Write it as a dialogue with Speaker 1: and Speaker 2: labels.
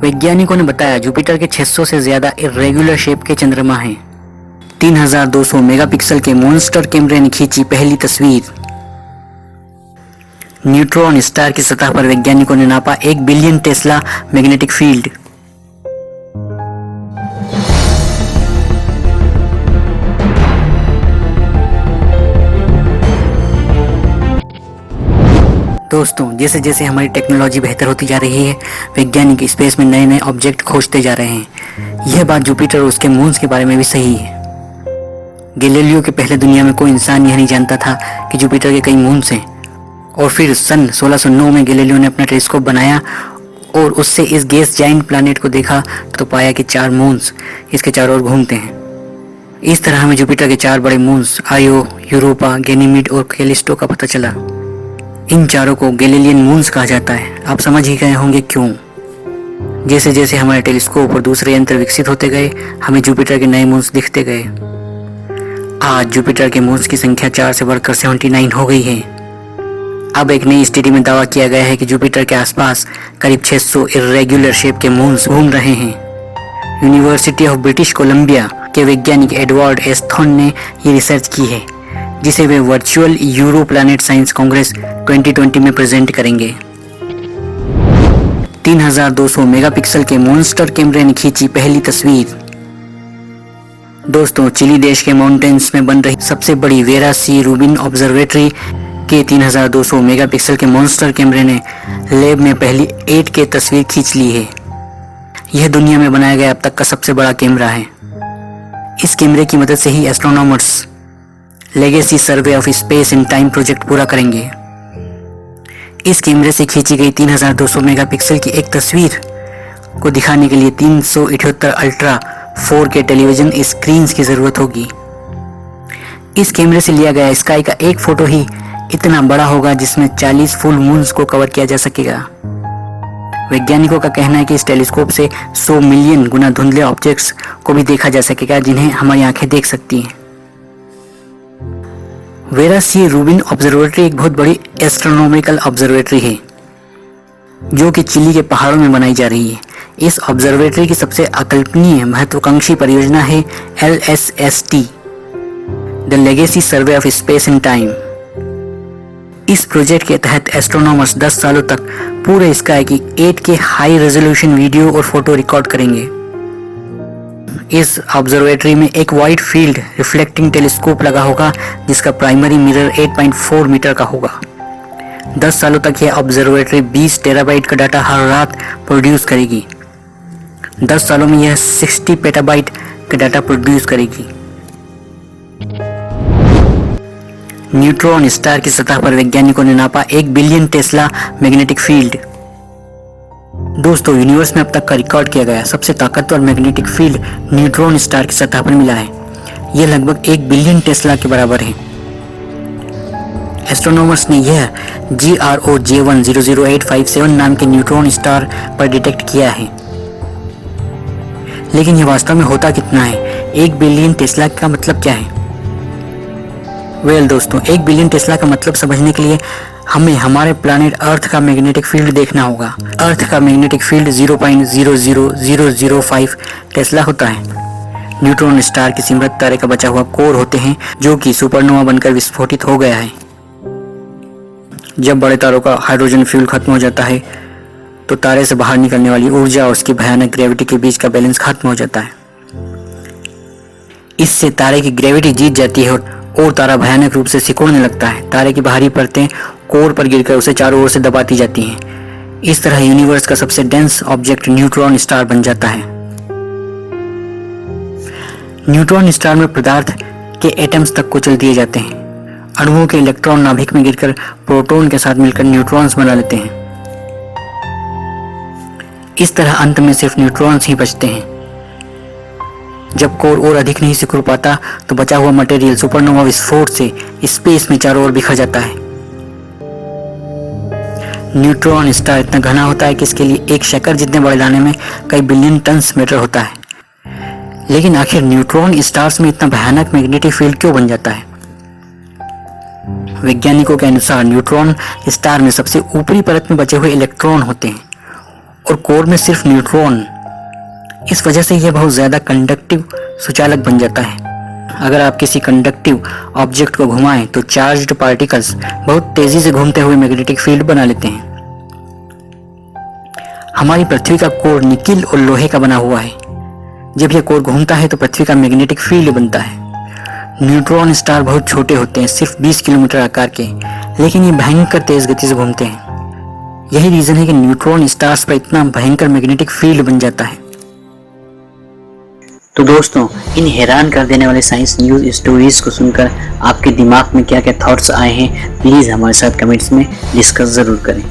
Speaker 1: वैज्ञानिकों ने बताया जुपिटर के 600 से ज्यादा इर्रेगुलर शेप के चंद्रमा हैं। 3200 मेगापिक्सल के मॉन्स्टर कैमरे ने खींची पहली तस्वीर। न्यूट्रॉन स्टार की सतह पर वैज्ञानिकों ने नापा 1 बिलियन टेस्ला मैग्नेटिक फील्ड। दोस्तों, जैसे जैसे हमारी टेक्नोलॉजी बेहतर होती जा रही है, वैज्ञानिक स्पेस में नए नए ऑब्जेक्ट खोजते जा रहे हैं। यह बात जुपिटर और उसके मून्स के बारे में भी सही है। गैलीलियो के पहले दुनिया में कोई इंसान यह नहीं जानता था कि जुपिटर के कई मून्स हैं, और फिर सन 1609 में गैलीलियो ने अपना टेलीस्कोप बनाया और उससे इस गैस जाइंट प्लैनेट को देखा तो पाया कि 4 मून्स इसके चारों ओर घूमते हैं। इस तरह हमें जुपिटर के 4 बड़े मून्स आयो, यूरोपा, गैनीमीड और कैलिस्टो का पता चला। इन चारों को गैलीलियन मून्स कहा जाता है। आप समझ ही गए होंगे क्यों। जैसे जैसे हमारे टेलीस्कोप और दूसरे यंत्र विकसित होते गए, हमें जुपिटर के नए मून्स दिखते गए। आज जुपिटर के मून्स की संख्या 4 से बढ़कर 79 हो गई है। अब एक नई स्टडी में दावा किया गया है कि जुपिटर के आसपास करीब 600 इर्रेगुलर शेप के मून्स घूम रहे हैं। यूनिवर्सिटी ऑफ ब्रिटिश कोलंबिया के वैज्ञानिक एडवर्ड एस्थोन ने ये रिसर्च की है, जिसे वे virtual Europlanet Science Congress 2020 में प्रेजेंट करेंगे। 3200 मेगापिक्सल के मॉन्स्टर कैमरे ने खींची पहली तस्वीर। दोस्तों, चिली देश के माउंटेन्स में बन रही सबसे बड़ी वेरा सी रूबिन ऑब्जर्वेटरी के 3200 मेगापिक्सल के मॉन्स्टर कैमरे ने लैब में पहली 8K तस्वीर खींच ली है। यह दुनिया में बनाया गया अब तक का सबसे बड़ा कैमरा है। इस कैमरे की मदद से ही astronomers Legacy Survey of Space in Time project पूरा करेंगे। इस कैमरे से खींची गई 3200 मेगापिक्सल की एक तस्वीर को दिखाने के लिए 378 अल्ट्रा 4K टेलीविजन स्क्रीन्स की जरूरत होगी। इस कैमरे से लिया गया स्काई का एक फोटो ही इतना बड़ा होगा जिसमें 40 फुल मून्स को कवर किया जा सकेगा। वैज्ञानिकों का कहना है कि इस टेलीस्कोप से 100 मिलियन गुना धुंधले ऑब्जेक्ट्स को भी देखा जा सकेगा जिन्हें हमारी आंखें देख सकती हैं। वेरा सी रूबिन ऑब्जर्वेटरी एक बहुत बड़ी एस्ट्रोनॉमिकल ऑब्जर्वेटरी है जो कि चिली के पहाड़ों में बनाई जा रही है। इस ऑब्जर्वेटरी की सबसे अकल्पनीय महत्वाकांक्षी परियोजना है LSST, the legacy Survey of Space in time. इस प्रोजेक्ट के तहत एस्ट्रोनॉमर्स 10 सालों तक पूरे स्काई की 8K हाई रेजोल्यूशन वीडियो और फोटो रिकॉर्ड करेंगे। इस ऑब्जर्वेटरी में एक वाइड फील्ड रिफ्लेक्टिंग टेलीस्कोप लगा होगा जिसका प्राइमरी मिरर 8.4 मीटर का होगा। 10 सालों तक यह ऑब्जर्वेटरी 20 टेराबाइट का डाटा हर रात प्रोड्यूस करेगी। 10 सालों में यह 60 पेटाबाइट का डाटा प्रोड्यूस करेगी। न्यूट्रॉन स्टार की सतह पर वैज्ञानिकों ने नापा 1 बिलियन टेस्ला मैग्नेटिक फील्ड। दोस्तों, यूनिवर्स में अब तक का रिकॉर्ड किया गया सबसे ताकतवर मैग्नेटिक फील्ड न्यूट्रॉन स्टार की सतह पर मिला है। यह लगभग 1 बिलियन टेस्ला के बराबर है। एस्ट्रोनॉमर्स ने यह GRO J100857 नाम के न्यूट्रॉन स्टार पर डिटेक्ट किया है। लेकिन यह वास्तव में होता कितना है? 1 बिलियन टेस्ला का मतलब क्या है? दोस्तों, 1 बिलियन टेस्ला का मतलब समझने के लिए हमें हमारे प्लैनेट अर्थ का मैग्नेटिक फील्ड देखना होगा। अर्थ का मैग्नेटिक फील्ड 0.00005 टेस्ला होता है। न्यूट्रॉन स्टार किसी मृत तारे का बचा हुआ कोर होते हैं जो कि सुपरनोवा बनकर विस्फोटित हो गया है। जब बड़े तारों का हाइड्रोजन फ्यूल खत्म हो जाता है तो तारे से बाहर निकलने वाली ऊर्जा और उसकी भयानक ग्रेविटी के बीच का बैलेंस खत्म हो जाता है। इससे तारे की ग्रेविटी जीत जाती है और तारा भयानक रूप से सिकुड़ने लगता है। तारे की बाहरी परतें कोर पर गिरकर उसे चारों ओर से दबाती जाती हैं। इस तरह यूनिवर्स का सबसे डेंस ऑब्जेक्ट न्यूट्रॉन स्टार बन जाता है। न्यूट्रॉन स्टार में पदार्थ के एटम्स तक कुचल दिए जाते हैं। अणुओं के इलेक्ट्रॉन नाभिक में गिरकर प्रोटॉन के साथ मिलकर न्यूट्रॉन्स बना लेते हैं। इस तरह अंत में सिर्फ न्यूट्रॉन्स ही बचते हैं। जब कोर और अधिक नहीं सिकुड़ पाता तो बचा हुआ मटेरियल सुपरनोवा विस्फोट से स्पेस में चारों ओर बिखर जाता है। न्यूट्रॉन स्टार इतना घना होता है कि इसके लिए एक शक्कर जितने बड़े लाने में कई बिलियन टन्स मैटर होता है। लेकिन आखिर न्यूट्रॉन स्टार्स में इतना भयानक मैग्नेटिक फील्ड क्यों बन जाता है? वैज्ञानिकों के अनुसार न्यूट्रॉन स्टार में सबसे ऊपरी परत में बचे हुए इलेक्ट्रॉन होते हैं और कोर में सिर्फ न्यूट्रॉन। इस वजह से यह बहुत ज़्यादा कंडक्टिव सुचालक बन जाता है। अगर आप किसी कंडक्टिव ऑब्जेक्ट को घुमाएं तो चार्ज्ड पार्टिकल्स बहुत तेजी से घूमते हुए मैग्नेटिक फील्ड बना लेते हैं। हमारी पृथ्वी का कोर निकिल और लोहे का बना हुआ है। जब यह कोर घूमता है तो पृथ्वी का मैग्नेटिक फील्ड बनता है। न्यूट्रॉन स्टार बहुत छोटे होते हैं, सिर्फ 20 किलोमीटर आकार के, लेकिन ये भयंकर तेज गति से घूमते हैं। यही रीजन है कि न्यूट्रॉन स्टार्स पर इतना भयंकर मैग्नेटिक फील्ड बन जाता है। तो दोस्तों, इन हैरान कर देने वाले साइंस न्यूज़ स्टोरीज को सुनकर आपके दिमाग में क्या क्या थॉट्स आए हैं, प्लीज़ हमारे साथ कमेंट्स में डिस्कस ज़रूर करें।